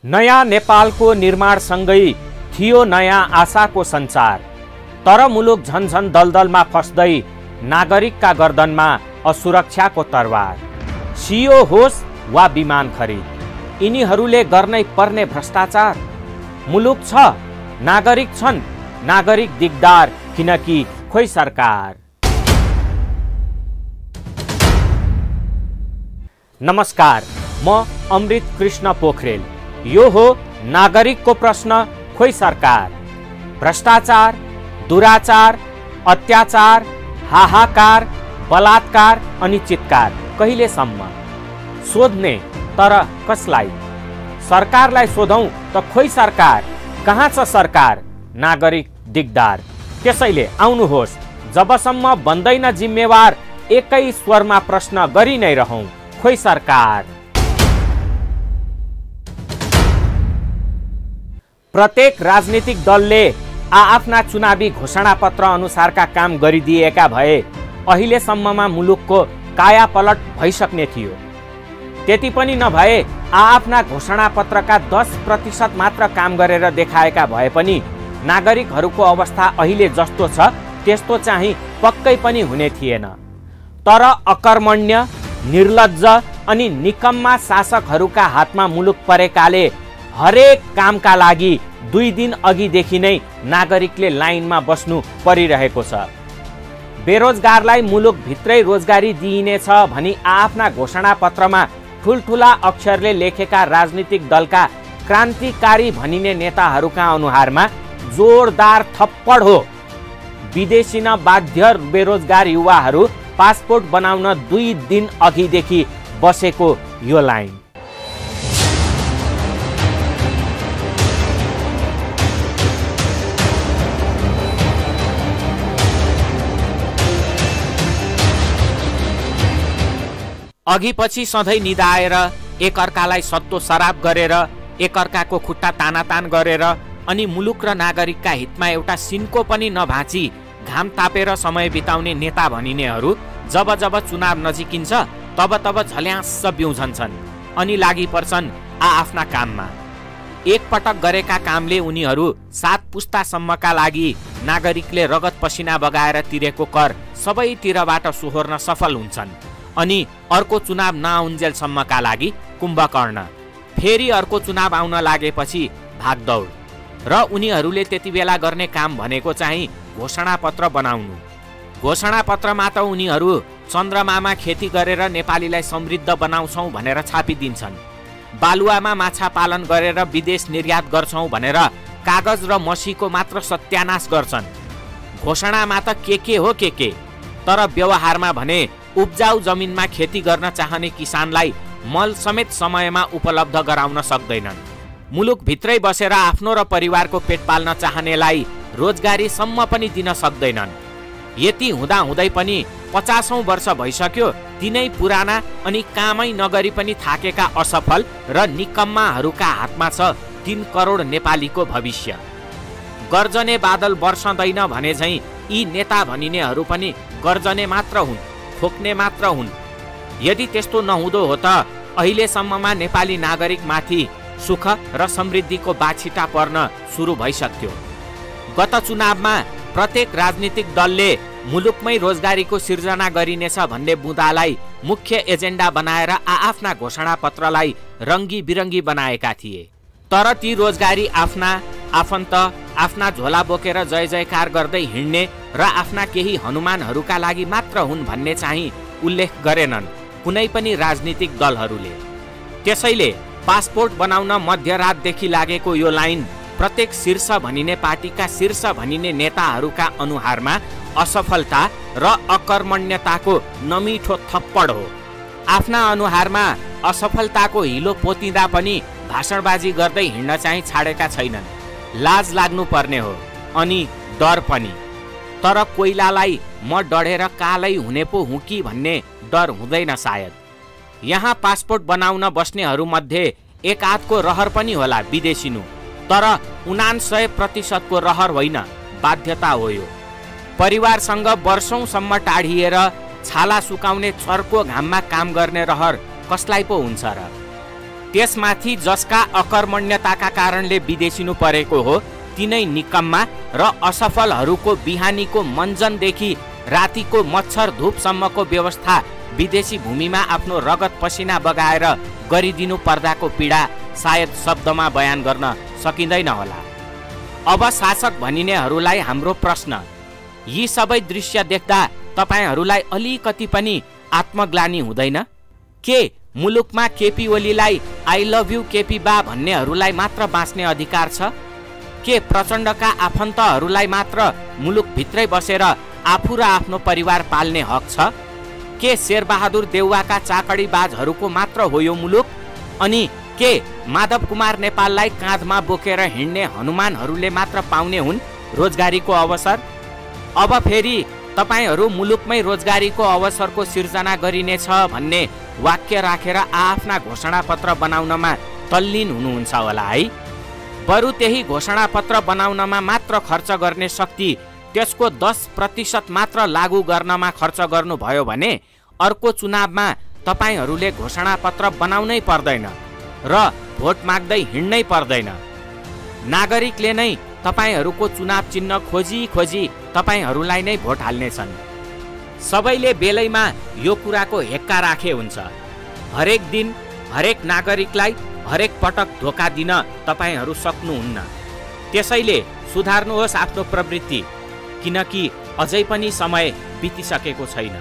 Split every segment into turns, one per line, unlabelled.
नयाँ नेपालको निर्माणसँगै थियो नयाँ आशाको सञ्चार। तर मुलुक झन्झन दलदलमा फस्दै नागरिकका गर्दनमा असुरक्षाको तरवार। सियो होस् वा विमान खरिद, यिनीहरूले गर्नै पर्ने भ्रष्टाचार। मुलुक छ, नागरिक छन्, नागरिक दिगदार, किनकि खोइ सरकार। नमस्कार, म अमृत कृष्ण पोखरेल। यो हो नागरिकको प्रश्न, खोइ सरकार। भ्रष्टाचार, दुराचार, अत्याचार, हाहाकार, बलात्कार अनि चित्कार कहिलेसम्म? सोध्ने, तर कसलाई? सरकारलाई सोधौं त खोइ सरकार। कहाँ छ सरकार? नागरिक दिगदार। त्यसैले आउनुहोस्, जबसम्म बन्दैन जिम्मेवार, एकै स्वरमा प्रश्न गरि नै रहौं, खोइ सरकार। प्रत्येक राजनीतिक दलले आफ्ना चुनावी घोषणापत्र अनुसारका काम गरिदिएका भए अहिलेसम्ममा मुलुकको कायापलट भइसक्ने थियो। त्यति पनि नभए आफ्ना घोषणापत्रका 10% मात्र काम गरेर देखाएका भए पनि नागरिकहरूको अवस्था अहिले जस्तो छ त्यस्तो चाहिँ पक्कै पनि हुने थिएन। तर अकर्मण्य, निर्लज्ज अनि निकम्मा शासकहरूका हातमा मुलुक परेकाले हरेक कामका लागि 2 दिन अघिदेखि नै नागरिकले लाइनमा बस्नु परिरहेको छ। बेरोजगारलाई मुलुक भित्रै रोजगारी दिइनेछ भनी आफ्ना घोषणापत्रमा ठुलठुला अक्षरले लेखेका राजनीतिक दलका क्रान्तिकारी भनिने नेताहरूका अनुहारमा जोरदार थप्पड हो। विदेशी न बाध्य बेरोजगार युवाहरू पासपोर्ट बनाउन 2 दिन अघिदेखि बसेको यो लाइन। अघिपछि सधैँ निदाएर, एकअर्कालाई सत्तो सराप गरेर, एकअर्काको खुट्टा तानातान गरेर अनि मुलुक र नागरिकका हितमा एउटा सिन्को पनि नभाँची घाम तापेर समय बिताउने नेता भनिनेहरू जब जब चुनाव नजिकिन्छ तब तब झल्यास्स बिउझन्छन् अनि लागि पर्छन् आफ्ना काममा। एकपटक गरेका कामले उनीहरू 7 पुस्तासम्मका लागि नागरिकले रगत पसिना बगाएर तिरेको कर सबैतिरबाट सोहोर्न सफल हुन्छन् अनि अर्को चुनाव नआउन्जेलसम्मका लागि कुम्भकर्ण। फेरि अर्को चुनाव आउन लागेपछि भागदौड। र उनीहरूले त्यति बेला गर्ने काम भनेको चाहिँ घोषणापत्र बनाउनु। घोषणापत्रमा त उनीहरू चन्द्रमामा खेती गरेर नेपालीलाई समृद्ध बनाउँछौँ भनेर छापिदिन्छन्। बालुवामा माछा पालन गरेर विदेश निर्यात गर्छौँ भनेर कागज र मसीको मात्र सत्यानाश गर्छन्। घोषणामा त के हो के, तर व्यवहारमा भने उब्जाउ जमिनमा खेती गर्न चाहने किसानलाई मल समेत समयमा उपलब्ध गराउन सक्दैनन्। मुलुक भित्रै बसेर आफ्नो र परिवारको पेट पाल्न चाहनेलाई रोजगारीसम्म पनि दिन सक्दैनन्। यति हुँदाहुँदै पनि 50औं वर्ष भइसक्यो तिनै पुराना अनि कामै नगरी पनि थाकेका असफल र निकम्माहरूका हातमा छ 3 करोड नेपालीको भविष्य। गर्जने बादल बर्सदैन भने झैं यी नेता भनिनेहरू पनि गर्जने मात्र हुन्, ठोक्ने मात्र हुन्। यदि त्यस्तो नहुँदो हो त अहिलेसम्ममा नेपाली नागरिकमाथि सुख र समृद्धिको बाछिटा पर्न सुरु भइसक्थ्यो। गत चुनावमा प्रत्येक राजनीतिक दलले मुलुकमै रोजगारीको सिर्जना गरिनेछ भन्ने बुँदालाई मुख्य एजेन्डा बनाएर आफ्ना घोषणापत्रलाई रङ्गी बिरङ्गी बनाएका थिए। तर ती रोजगारी आफ्ना आफन्त, आफ्ना झोला बोकेर जय जयकार गर्दै हिँड्ने र आफ्ना केही हनुमानहरूका लागि मात्र हुन् भन्ने चाहिँ उल्लेख गरेनन् कुनै पनि राजनीतिक दलहरूले। त्यसैले पासपोर्ट बनाउन मध्यरातदेखि लागेको यो लाइन प्रत्येक शीर्ष भनिने पार्टीका शीर्ष भनिने नेताहरूका अनुहारमा असफलता र अकर्मण्यताको नमिठो थप्पड हो। आफ्ना अनुहारमा असफलताको हिलो पोतिँदा पनि भाषणबाजी गर्दै हिँड्न चाहिँ छाडेका छैनन्। लाज लाग्नु पर्ने हो अनि डर पनि। तर कोइलालाई म डढेर कालै हुने पो हुँ कि भन्ने डर हुँदैन सायद। यहाँ पासपोर्ट बनाउन बस्नेहरू मध्ये एक आधको रहर पनि होला विदेशिनु, तर 99% को रहर होइन, बाध्यता हो यो। परिवारसँग वर्षौंसम्म टाढिएर छाला सुकाउने चर्को घाममा काम गर्ने रहर कसलाई पो हुन्छ र? त्यसमाथि जसका अकर्मण्यताका कारणले विदेशिनु परेको हो तिनै निकम्मा र असफलहरूको बिहानीको मञ्जनदेखि रातिको मच्छर धूपसम्मको व्यवस्था विदेशी भूमिमा आफ्नो रगत पसिना बगाएर गरिदिनु पर्दाको पीडा सायद शब्दमा बयान गर्न सकिँदैन होला। अब शासक भनिनेहरूलाई हाम्रो प्रश्न, यी सबै दृश्य देख्दा तपाईहरूलाई अलिकति पनि आत्मग्लानि हुँदैन? के मुलुकमा केपी ओलीलाई आई लभ यू केपी बा भन्नेहरूलाई मात्र बाँच्ने अधिकार छ? के प्रचण्डका आफन्तहरूलाई मात्र मुलुकभित्रै बसेर आफू र आफ्नो परिवार पाल्ने हक छ? के शेरबहादुर देउवाका चाकडीबाजहरूको मात्र हो यो मुलुक? अनि के माधव कुमार नेपाललाई काँधमा बोकेर हिँड्ने हनुमानहरूले मात्र पाउने हुन् रोजगारीको अवसर? अब फेरि तपाईहरू मुलुकमै रोजगारीको अवसरको सिर्जना गरिनेछ भन्ने वाक्य राखेर आफ्ना घोषणापत्र बनाउनमा तल्लीन हुनुहुन्छ होला है। बरु त्यही घोषणापत्र बनाउनमा मात्र खर्च गर्ने शक्ति त्यसको 10% मात्र लागू गर्नमा खर्च गर्नुभयो भने अर्को चुनावमा तपाईहरूले घोषणापत्र बनाउनै पर्दैन र भोट माग्दै हिँड्नै पर्दैन। नागरिकले नै तपाईहरूको चुनाव चिन्ह खोजी खोजी तपाईहरूलाई नै भोट हाल्नेछन्। सबैले बेलैमा यो कुराको हेक्का राखे हुन्छ। हरेक दिन हरेक नागरिकलाई हरेक पटक धोका दिन तपाईहरू सक्नुहुन्न। त्यसैले सुधार्नुहोस् आफ्नो प्रवृत्ति, किनकि अझै पनि समय बितिसकेको छैन।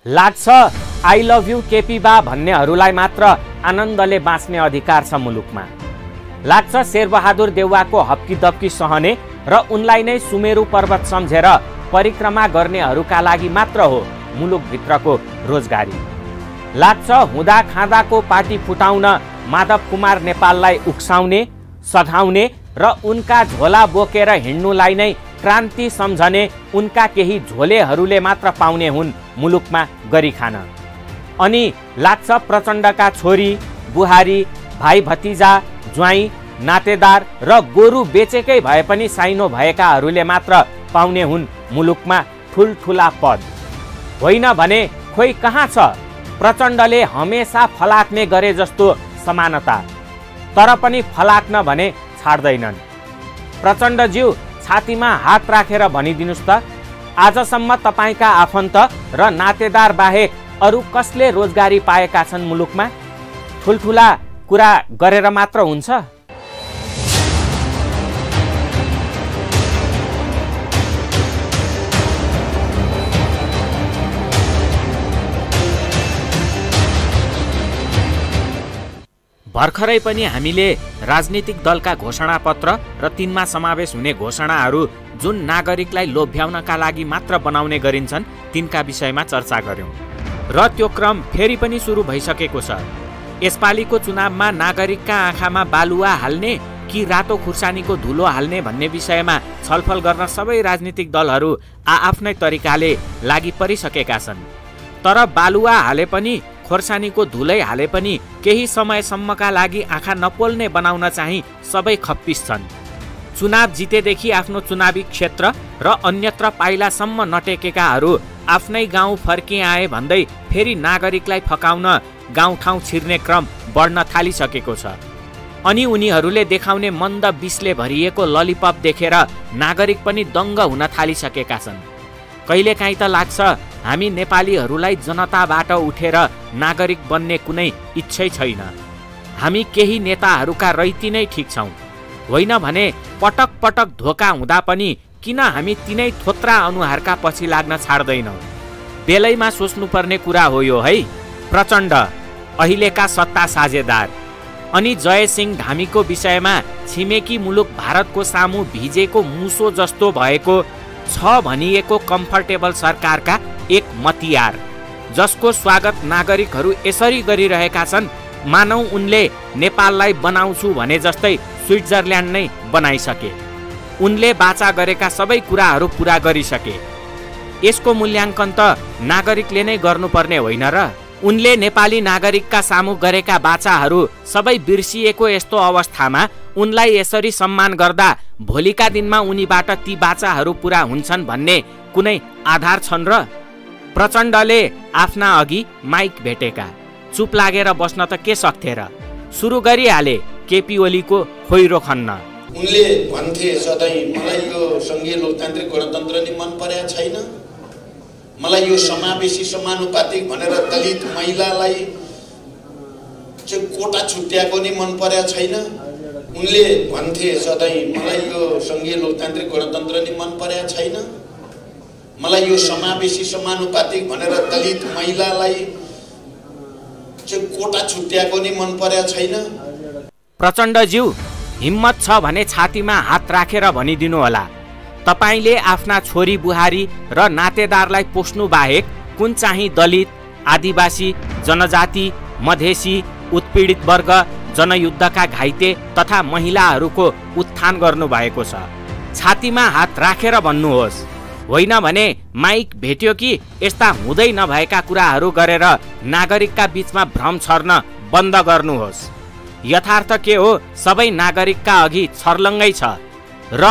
लाग्छ आई लभ यू केपी बा भन्नेहरूलाई मात्र आनन्दले बाँच्ने अधिकार छ मुलुकमा। लाग्छ शेरबहादुर देउवाको हप्की दप्की सहने र उनलाई नै सुमेरु पर्वत सम्झेर परिक्रमा गर्नेहरूका लागि मात्र हो मुलुकभित्रको रोजगारी। लाग्छ हुँदा खाँदाको पार्टी फुटाउन माधव कुमार नेपाललाई उक्साउने सघाउने र उनका झोला बोकेर हिँड्नुलाई नै क्रान्ति सम्झने उनका केही झोलेहरूले मात्र पाउने हुन् मुलुकमा गरी खान। अनि लाग्छ प्रचण्डका छोरी बुहारी भाइ भतिजा ज्वाइँ नातेदार र गोरु बेचेकै भए पनि साइनो भएकाहरूले मात्र पाउने हुन् मुलुकमा ठुलठुला पद। होइन भने खोइ कहाँ छ प्रचण्डले हमेसा फलाक्ने गरे जस्तो समानता, तर पनि फलाक्न भने छाड्दैनन्। प्रचण्डज्यू छातीमा हात राखेर भनिदिनुस् त, आजसम्म तपाईका आफन्त र नातेदार बाहेक अरू कसले रोजगारी पाएका छन् मुलुकमा? ठुलठुला कुरा गरेर मात्र हुन्छ? भर्खरै पनि हामीले राजनीतिक दलका घोषणापत्र र तिनमा समावेश हुने घोषणाहरू जुन नागरिकलाई लोभ्याउनका लागि मात्र बनाउने गरिन्छन् तिनका विषयमा चर्चा गर्यौं र त्यो क्रम फेरि पनि सुरु भइसकेको छ। यसपालिको चुनावमा नागरिकका आँखामा बालुवा हाल्ने कि रातो खुर्सानीको धुलो हाल्ने भन्ने विषयमा छलफल गर्न सबै राजनीतिक दलहरू आआफ्नै तरिकाले लागि परिसकेका छन्। तर बालुवा हाले पनि खोर्सानीको धुलै हाले पनि केही समयसम्मका लागि आँखा नपोल्ने बनाउन चाहिँ सबै खप्पिस छन्। चुनाव जितेदेखि आफ्नो चुनावी क्षेत्र र अन्यत्र पाइलासम्म नटेकेकाहरू आफ्नै गाउँ फर्किआए भन्दै फेरि नागरिकलाई फकाउन गाउँठाउँ छिर्ने क्रम बढ्न थालिसकेको छ। अनि उनीहरूले देखाउने मन्द विषले भरिएको ललिपप देखेर नागरिक पनि दङ्ग हुन थालिसकेका छन्। कहिलेकाहीँ त लाग्छ हामी नेपालीहरूलाई जनताबाट उठेर नागरिक बन्ने कुनै इच्छै छैन। हामी केही नेताहरूका रैती नै ठिक छौँ। होइन भने पटक पटक धोका हुँदा पनि किन हामी तिनै थोत्रा अनुहारका पछि लाग्न छाड्दैनौँ? बेलैमा सोच्नुपर्ने कुरा हो यो है। प्रचण्ड अहिलेका सत्ता साझेदार अनि जयसिंह धामीको विषयमा छिमेकी मुलुक भारतको सामु भिजेको मुसो जस्तो भएको छ भनिएको कम्फर्टेबल सरकारका एक मतियार, जसको स्वागत नागरिकहरू यसरी गरिरहेका छन् मानौ उनले नेपाललाई बनाउँछु भने जस्तै स्विट्जरल्यान्ड नै बनाइसके। उनले बाचा गरेका सबै कुराहरू पूरा गरिसके। यसको मूल्याङ्कन त नागरिकले नै गर्नुपर्ने होइन र? उनले नेपाली नागरिकका सामु गरेका बाचाहरू सबै बिर्सिएको यस्तो अवस्थामा उनलाई यसरी सम्मान गर्दा भोलिका दिनमा उनीबाट ती बाचाहरू पूरा हुन्छन् भन्ने कुनै आधार छन् र? प्रचण्डले आफ्ना अघि माइक भेटेका चुप लागेर बस्न त के सक्थे र? सुरु गरिहाले केपी ओलीको खोइरो खन्न।
उनले भन्थे सधैँ मलाई यो संघीय लोकतान्त्रिक गणतन्त्र नि मन परेको छैन, मलाई यो समावेशी समानुपातिक भनेर दलित महिलालाई चाहिँ कोटा छुट्याएको नि मन परेको छैन। उनले भन्थे सधैँ मलाई यो संघीय लोकतान्त्रिक गणतन्त्र नि मन परेको छैन, मलाई यो समावेशी समानुपातिक भनेर दलित महिलालाई चाहिँ कोटा छुट्याएको नि मन परेको छैन।
प्रचण्डज्यू, हिम्मत छ भने छातीमा हात राखेर भनिदिनु होला, तपाईले आफ्ना छोरी बुहारी र नातेदारलाई पोस्नु बाहेक कुन चाहिँ दलित, आदिवासी, जनजाति, मधेसी, उत्पीडित वर्ग, जनयुद्धका घाइते तथा महिलाहरूको उत्थान गर्नु भएको छ? छातीमा हात राखेर भन्नुहोस्। होइन भने माइक भेट्यो कि यस्ता हुँदै नभएका कुराहरू गरेर नागरिकका बीचमा भ्रम छर्न बन्द गर्नुहोस्। यथार्थ के हो सबै नागरिकका अघि छर्लङ्गै छ र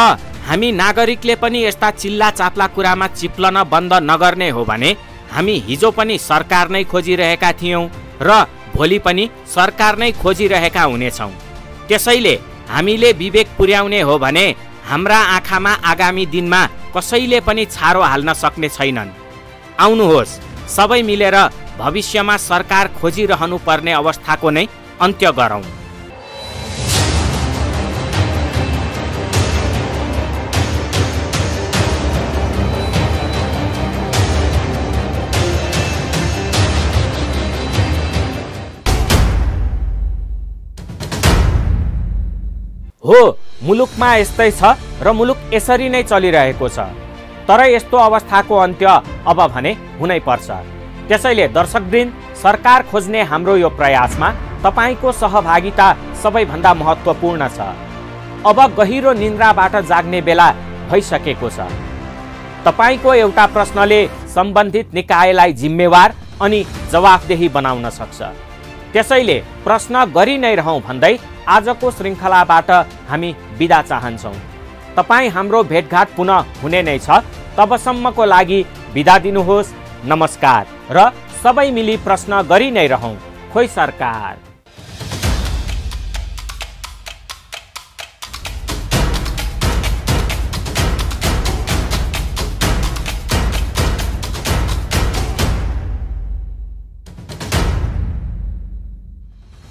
हामी नागरिकले पनि यस्ता चिल्ला चाप्ला कुरामा चिप्लन बन्द नगर्ने हो भने हामी हिजो पनि सरकार नै खोजिरहेका थियौं र भोलि पनि सरकार नै खोजिरहेका हुनेछौं। त्यसैले हामीले विवेक पुर्याउने हो भने हाम्रा आँखामा आगामी दिनमा कसैले पनि छारो हाल्न सक्ने छैनन्। आउनुहोस् सबै मिलेर भविष्यमा सरकार खोजिरहनु पर्ने अवस्थाको नै अन्त्य गरौं। हो, मुलुकमा यस्तै छ र मुलुक यसरी नै चलिरहेको छ। तर यस्तो अवस्थाको अन्त्य अब भने हुनै पर्छ। त्यसैले दर्शकवृन्द, सरकार खोज्ने हाम्रो यो प्रयासमा तपाईको सहभागिता सबैभन्दा महत्त्वपूर्ण छ। अब गहिरो निन्द्राबाट जाग्ने बेला भइसकेको छ। तपाईको एउटा प्रश्नले सम्बन्धित निकायलाई जिम्मेवार अनि जवाफदेही बनाउन सक्छ। त्यसैले प्रश्न गरि नै रहौं भन्दै आजको श्रृङ्खलाबाट हामी बिदा चाहन्छौं। तपाई हाम्रो भेटघाट पुनः हुने नै छ। तबसम्मको लागि बिदा दिनुहोस्। नमस्कार र सबै मिली प्रश्न गरि नै रहौं। खोइ सरकार।